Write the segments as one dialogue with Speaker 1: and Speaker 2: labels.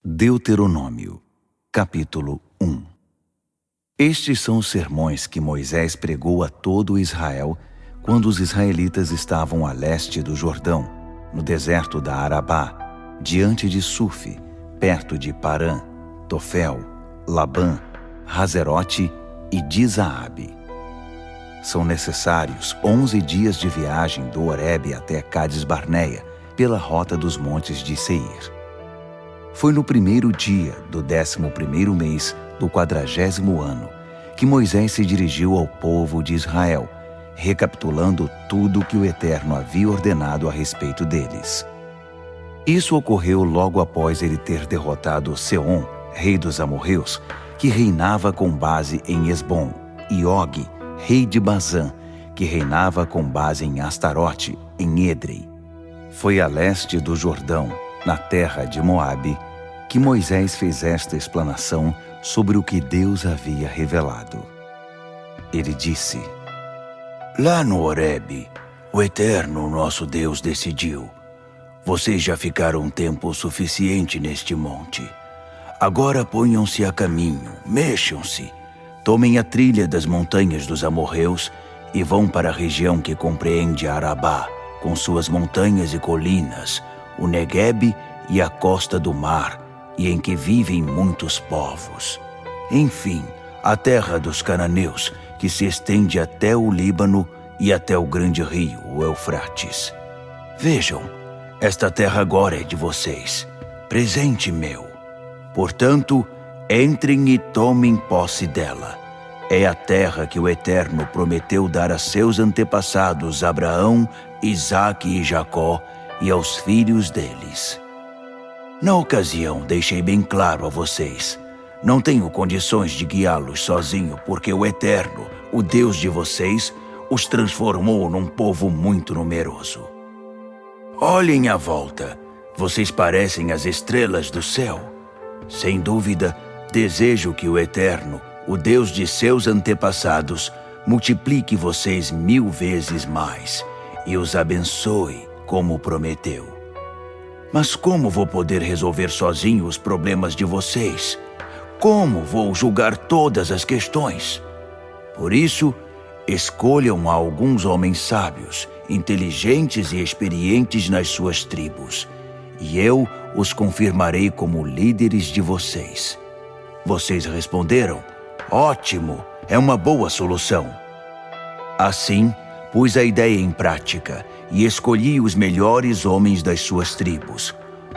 Speaker 1: Deuteronômio, capítulo 1. Estes são os sermões que Moisés pregou a todo Israel quando os israelitas estavam a leste do Jordão, no deserto da Arabá, diante de Sufi, perto de Parã, Tofel, Labã, Hazerote e Dizaabe. São necessários 11 dias de viagem do Horebe até Cádiz Barneia, pela rota dos montes de Seir. Foi no primeiro dia do 11º mês do 40º ano que Moisés se dirigiu ao povo de Israel, recapitulando tudo o que o Eterno havia ordenado a respeito deles. Isso ocorreu logo após ele ter derrotado Seom, rei dos amorreus, que reinava com base em Esbom, e Og, rei de Bazã, que reinava com base em Astarote, em Edrei. Foi a leste do Jordão, na terra de Moabe, que Moisés fez esta explanação sobre o que Deus havia revelado. Ele disse: Lá no Horebe, o Eterno, nosso Deus, decidiu: vocês já ficaram tempo suficiente neste monte. Agora ponham-se a caminho, mexam-se, tomem a trilha das montanhas dos amorreus e vão para a região que compreende a Arabá, com suas montanhas e colinas, o Neguebe e a costa do mar, e em que vivem muitos povos. Enfim, a terra dos cananeus, que se estende até o Líbano e até o grande rio, o Eufrates. Vejam, esta terra agora é de vocês, presente meu. Portanto, entrem e tomem posse dela. É a terra que o Eterno prometeu dar a seus antepassados Abraão, Isaque e Jacó, e aos filhos deles. Na ocasião, deixei bem claro a vocês: não tenho condições de guiá-los sozinho, porque o Eterno, o Deus de vocês, os transformou num povo muito numeroso. Olhem à volta, vocês parecem as estrelas do céu. Sem dúvida, desejo que o Eterno, o Deus de seus antepassados, multiplique vocês 1000 vezes mais e os abençoe como prometeu. Mas como vou poder resolver sozinho os problemas de vocês? Como vou julgar todas as questões? Por isso, escolham alguns homens sábios, inteligentes e experientes nas suas tribos, e eu os confirmarei como líderes de vocês. Vocês responderam: ótimo, é uma boa solução. Assim, pus a ideia em prática e escolhi os melhores homens das suas tribos,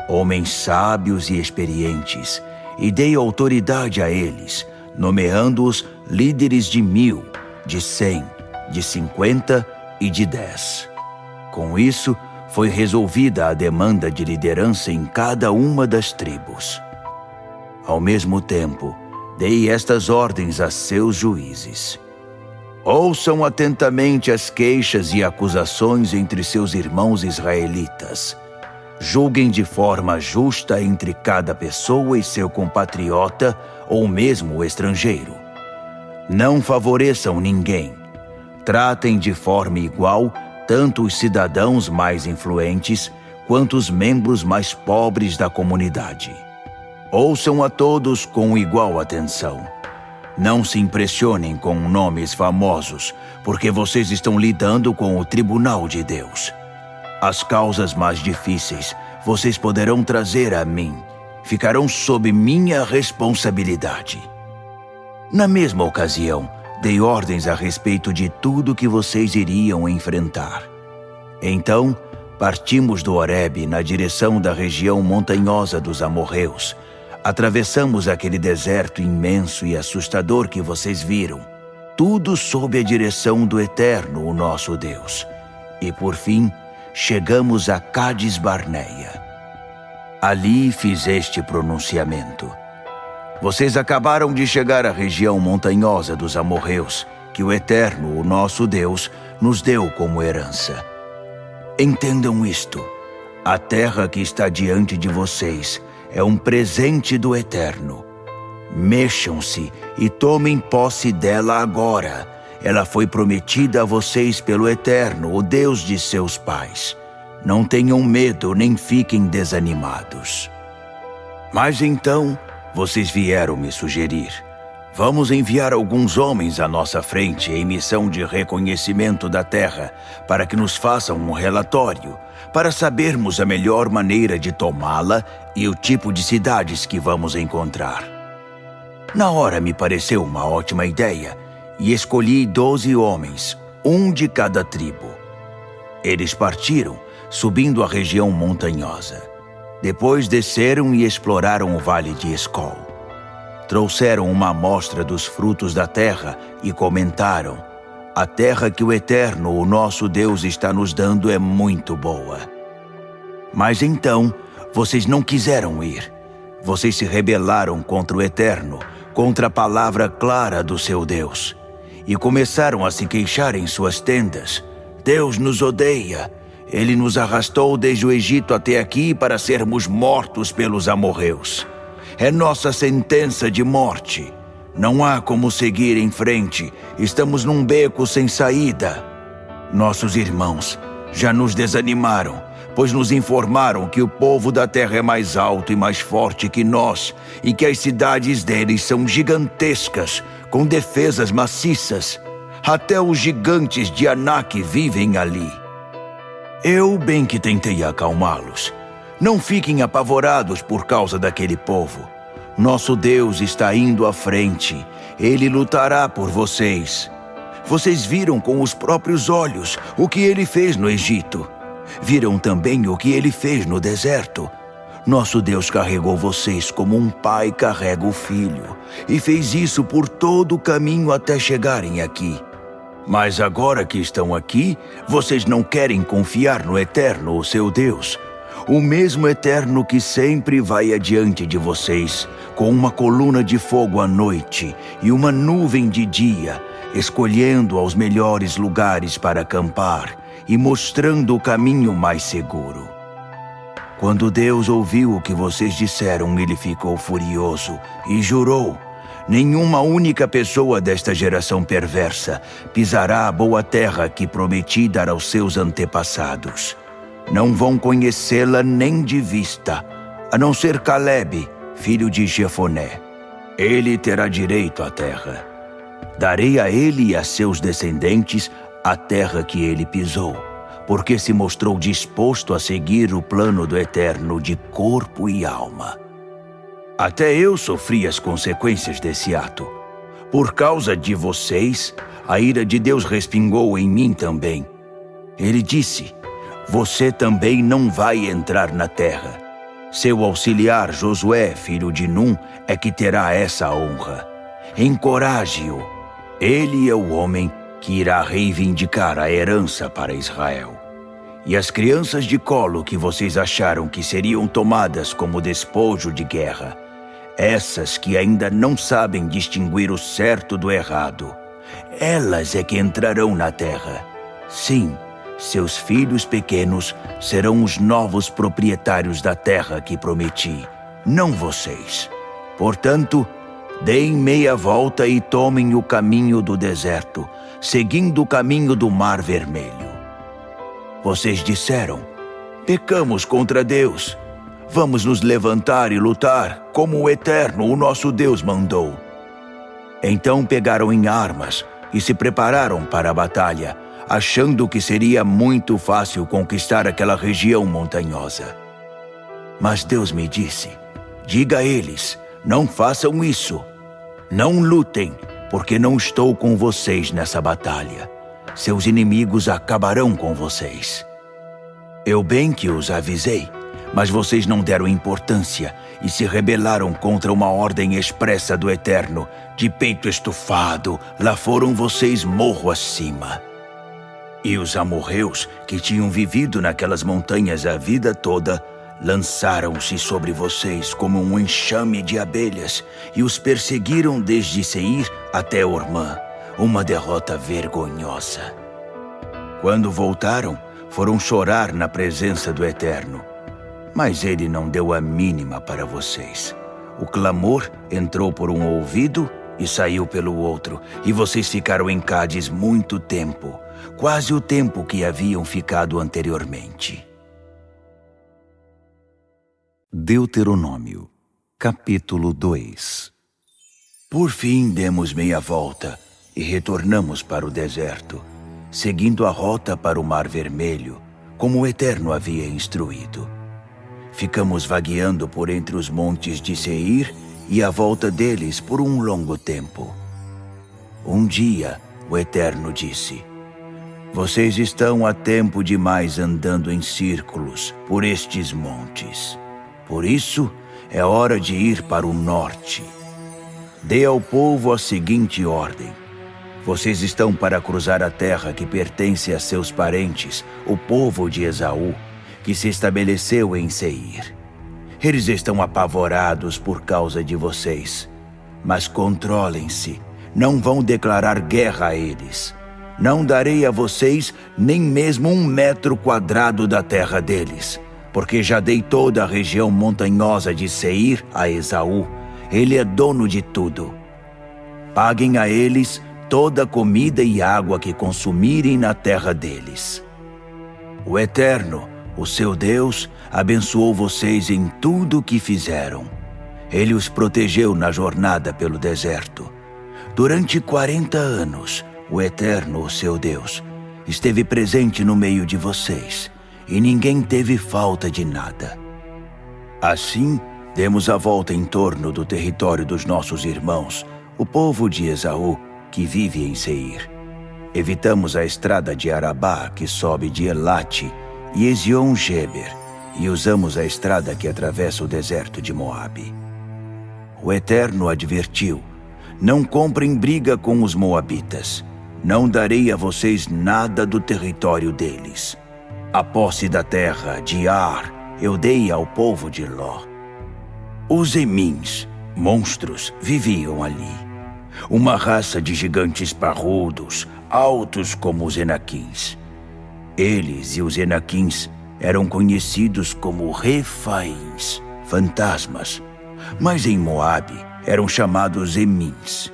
Speaker 1: homens sábios e experientes, e dei autoridade a eles, nomeando-os líderes de 1000, de 100, de 50 e de 10. Com isso, foi resolvida a demanda de liderança em cada uma das tribos. Ao mesmo tempo, dei estas ordens a seus juízes: ouçam atentamente as queixas e acusações entre seus irmãos israelitas. Julguem de forma justa entre cada pessoa e seu compatriota ou mesmo o estrangeiro. Não favoreçam ninguém. Tratem de forma igual tanto os cidadãos mais influentes quanto os membros mais pobres da comunidade. Ouçam a todos com igual atenção. Não se impressionem com nomes famosos, porque vocês estão lidando com o tribunal de Deus. As causas mais difíceis vocês poderão trazer a mim, ficarão sob minha responsabilidade. Na mesma ocasião, dei ordens a respeito de tudo que vocês iriam enfrentar. Então, partimos do Horebe na direção da região montanhosa dos amorreus. Atravessamos aquele deserto imenso e assustador que vocês viram, tudo sob a direção do Eterno, o nosso Deus. E por fim, chegamos a Cádiz Barneia. Ali fiz este pronunciamento: vocês acabaram de chegar à região montanhosa dos amorreus, que o Eterno, o nosso Deus, nos deu como herança. Entendam isto: a terra que está diante de vocês é um presente do Eterno. Mexam-se e tomem posse dela agora. Ela foi prometida a vocês pelo Eterno, o Deus de seus pais. Não tenham medo nem fiquem desanimados. Mas então vocês vieram me sugerir: vamos enviar alguns homens à nossa frente em missão de reconhecimento da terra, para que nos façam um relatório, para sabermos a melhor maneira de tomá-la e o tipo de cidades que vamos encontrar. Na hora me pareceu uma ótima ideia e escolhi 12 homens, um de cada tribo. Eles partiram, subindo a região montanhosa. Depois desceram e exploraram o vale de Escol. Trouxeram uma amostra dos frutos da terra e comentaram: a terra que o Eterno, o nosso Deus, está nos dando é muito boa. Mas então, vocês não quiseram ir. Vocês se rebelaram contra o Eterno, contra a palavra clara do seu Deus, e começaram a se queixar em suas tendas: Deus nos odeia. Ele nos arrastou desde o Egito até aqui para sermos mortos pelos amorreus. É nossa sentença de morte. Não há como seguir em frente. Estamos num beco sem saída. Nossos irmãos já nos desanimaram, pois nos informaram que o povo da terra é mais alto e mais forte que nós, e que as cidades deles são gigantescas, com defesas maciças. Até os gigantes de Anak vivem ali. Eu bem que tentei acalmá-los. Não fiquem apavorados por causa daquele povo. Nosso Deus está indo à frente. Ele lutará por vocês. Vocês viram com os próprios olhos o que ele fez no Egito. Viram também o que ele fez no deserto. Nosso Deus carregou vocês como um pai carrega o filho, e fez isso por todo o caminho até chegarem aqui. Mas agora que estão aqui, vocês não querem confiar no Eterno, o seu Deus. O mesmo Eterno que sempre vai adiante de vocês, com uma coluna de fogo à noite e uma nuvem de dia, escolhendo os melhores lugares para acampar e mostrando o caminho mais seguro. Quando Deus ouviu o que vocês disseram, ele ficou furioso e jurou: nenhuma única pessoa desta geração perversa pisará a boa terra que prometi dar aos seus antepassados. Não vão conhecê-la nem de vista, a não ser Caleb, filho de Jefoné. Ele terá direito à terra. Darei a ele e a seus descendentes a terra que ele pisou, porque se mostrou disposto a seguir o plano do Eterno de corpo e alma. Até eu sofri as consequências desse ato. Por causa de vocês, a ira de Deus respingou em mim também. Ele disse: você também não vai entrar na terra. Seu auxiliar Josué, filho de Num, é que terá essa honra. Encoraje-o. Ele é o homem que irá reivindicar a herança para Israel. E as crianças de colo que vocês acharam que seriam tomadas como despojo de guerra, essas que ainda não sabem distinguir o certo do errado, elas é que entrarão na terra. Sim, seus filhos pequenos serão os novos proprietários da terra que prometi, não vocês. Portanto, deem meia volta e tomem o caminho do deserto, seguindo o caminho do Mar Vermelho. Vocês disseram: pecamos contra Deus. Vamos nos levantar e lutar, como o Eterno, o nosso Deus, mandou. Então pegaram em armas e se prepararam para a batalha, achando que seria muito fácil conquistar aquela região montanhosa. Mas Deus me disse: diga a eles, não façam isso. Não lutem, porque não estou com vocês nessa batalha. Seus inimigos acabarão com vocês. Eu bem que os avisei, mas vocês não deram importância e se rebelaram contra uma ordem expressa do Eterno. De peito estufado, lá foram vocês morro acima. E os amorreus, que tinham vivido naquelas montanhas a vida toda, lançaram-se sobre vocês como um enxame de abelhas e os perseguiram desde Seir até Ormã, uma derrota vergonhosa. Quando voltaram, foram chorar na presença do Eterno. Mas ele não deu a mínima para vocês. O clamor entrou por um ouvido e saiu pelo outro, e vocês ficaram em Cádiz muito tempo, quase o tempo que haviam ficado anteriormente. Deuteronômio, Capítulo 2.
Speaker 2: Por fim demos meia volta e retornamos para o deserto, seguindo a rota para o Mar Vermelho, como o Eterno havia instruído. Ficamos vagueando por entre os montes de Seir e à volta deles por um longo tempo. Um dia, o Eterno disse: "Vocês estão há tempo demais andando em círculos por estes montes. Por isso, é hora de ir para o norte. Dê ao povo a seguinte ordem: vocês estão para cruzar a terra que pertence a seus parentes, o povo de Esaú, que se estabeleceu em Seir. Eles estão apavorados por causa de vocês, mas controlem-se, não vão declarar guerra a eles. Não darei a vocês nem mesmo 1 metro quadrado da terra deles, porque já dei toda a região montanhosa de Seir a Esaú. Ele é dono de tudo. Paguem a eles toda a comida e água que consumirem na terra deles. O Eterno, o seu Deus, abençoou vocês em tudo o que fizeram. Ele os protegeu na jornada pelo deserto. Durante 40 anos, o Eterno, o seu Deus, esteve presente no meio de vocês, e ninguém teve falta de nada. Assim, demos a volta em torno do território dos nossos irmãos, o povo de Esaú, que vive em Seir. Evitamos a estrada de Arabá, que sobe de Elate, e Ezion-Geber, e usamos a estrada que atravessa o deserto de Moabe. O Eterno advertiu: não comprem briga com os moabitas. Não darei a vocês nada do território deles. A posse da terra de Ar eu dei ao povo de Ló. Os Emins, monstros, viviam ali. Uma raça de gigantes parrudos, altos como os Enaquins. Eles e os Enaquins eram conhecidos como Refaíns, fantasmas, mas em Moabe eram chamados Emins.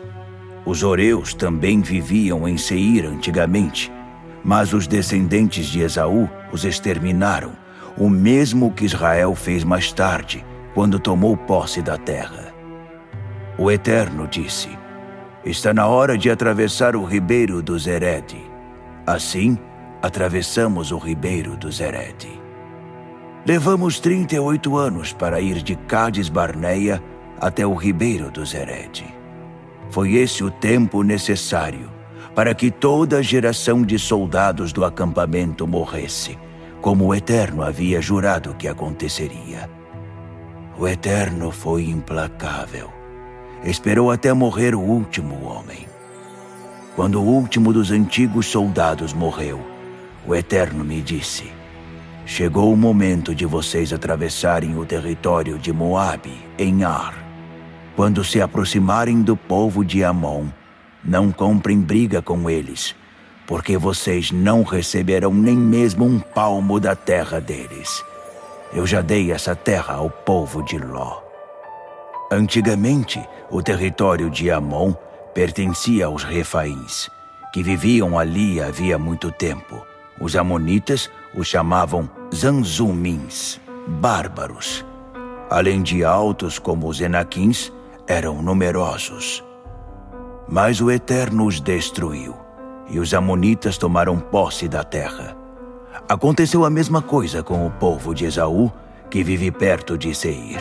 Speaker 2: Os Oreus também viviam em Seir antigamente, mas os descendentes de Esaú os exterminaram, o mesmo que Israel fez mais tarde, quando tomou posse da terra. O Eterno disse: está na hora de atravessar o ribeiro do Zerede. Assim, atravessamos o ribeiro do Zerede. Levamos 38 anos para ir de Cades Barneia até o ribeiro do Zerede. Foi esse o tempo necessário para que toda a geração de soldados do acampamento morresse, como o Eterno havia jurado que aconteceria. O Eterno foi implacável. Esperou até morrer o último homem. Quando o último dos antigos soldados morreu, o Eterno me disse: chegou o momento de vocês atravessarem o território de Moabe, em Ar. Quando se aproximarem do povo de Amon, não comprem briga com eles, porque vocês não receberão nem mesmo 1 palmo da terra deles. Eu já dei essa terra ao povo de Ló. Antigamente, o território de Amon pertencia aos Refaíns, que viviam ali havia muito tempo. Os amonitas os chamavam Zanzumins, bárbaros. Além de altos como os Enaquins, eram numerosos. Mas o Eterno os destruiu, e os amonitas tomaram posse da terra. Aconteceu a mesma coisa com o povo de Esaú, que vive perto de Seir.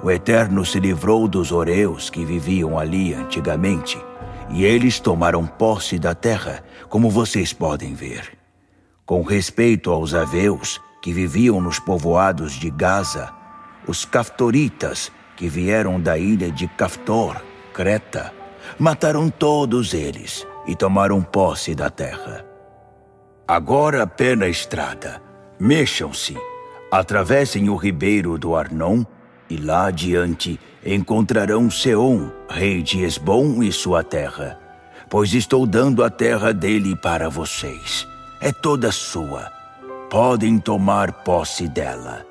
Speaker 2: O Eterno se livrou dos Oreus que viviam ali antigamente, e eles tomaram posse da terra, como vocês podem ver. Com respeito aos Aveus, que viviam nos povoados de Gaza, os Caftoritas, que vieram da ilha de Caftor, Creta, mataram todos eles e tomaram posse da terra. Agora pé na estrada, mexam-se, atravessem o ribeiro do Arnon, e lá adiante encontrarão Seom, rei de Esbom e sua terra, pois estou dando a terra dele para vocês. É toda sua. Podem tomar posse dela.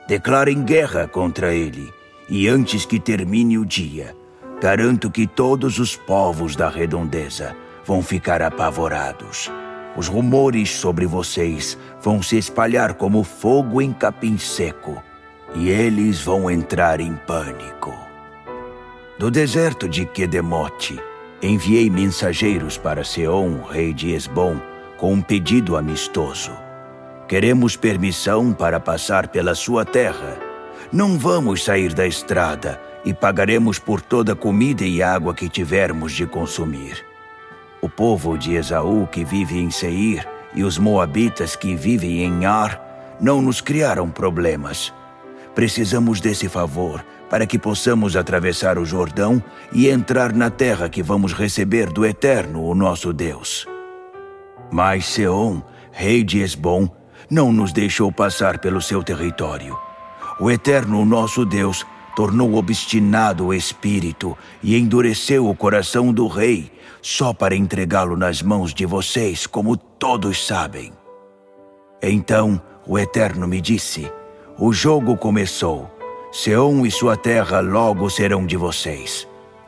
Speaker 2: Declarem guerra contra ele, e antes que termine o dia, garanto que todos os povos da redondeza vão ficar apavorados. Os rumores sobre vocês vão se espalhar como fogo em capim seco. e eles vão entrar em pânico. Do deserto de Quedemote, enviei mensageiros para Seom, rei de Hesbom, com um pedido amistoso. Queremos permissão para passar pela sua terra. Não vamos sair da estrada e pagaremos por toda a comida e água que tivermos de consumir. O povo de Esaú que vive em Seir e os moabitas que vivem em Ar não nos criaram problemas. Precisamos desse favor para que possamos atravessar o Jordão e entrar na terra que vamos receber do Eterno, o nosso Deus. Mas Seom, rei de Hesbom, não nos deixou passar pelo seu território. O Eterno, o nosso Deus, tornou obstinado o espírito e endureceu o coração do rei, só para entregá-lo nas mãos de vocês, como todos sabem. Então o Eterno me disse: o jogo começou. Seom e sua terra logo serão de vocês.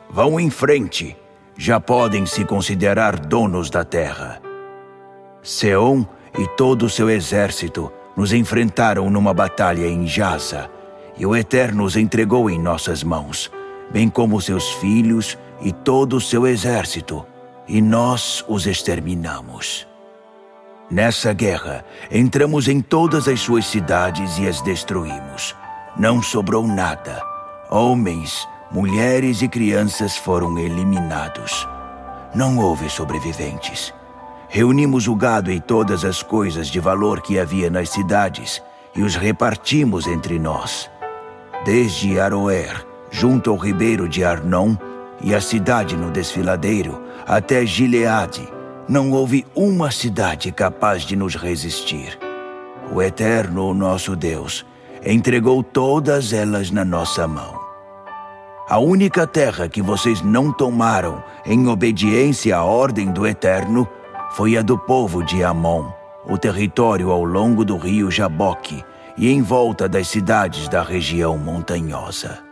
Speaker 2: Vão em frente. Já podem se considerar donos da terra. Seom e todo o seu exército nos enfrentaram numa batalha em Jaza, e o Eterno os entregou em nossas mãos, bem como seus filhos e todo o seu exército, e nós os exterminamos. Nessa guerra, entramos em todas as suas cidades e as destruímos. Não sobrou nada. Homens, mulheres e crianças foram eliminados. Não houve sobreviventes. Reunimos o gado e todas as coisas de valor que havia nas cidades e os repartimos entre nós. Desde Aroer, junto ao ribeiro de Arnon, e a cidade no desfiladeiro, até Gileade, não houve uma cidade capaz de nos resistir. O Eterno, o nosso Deus, entregou todas elas na nossa mão. A única terra que vocês não tomaram em obediência à ordem do Eterno foi a do povo de Amon, o território ao longo do rio Jaboque e em volta das cidades da região montanhosa.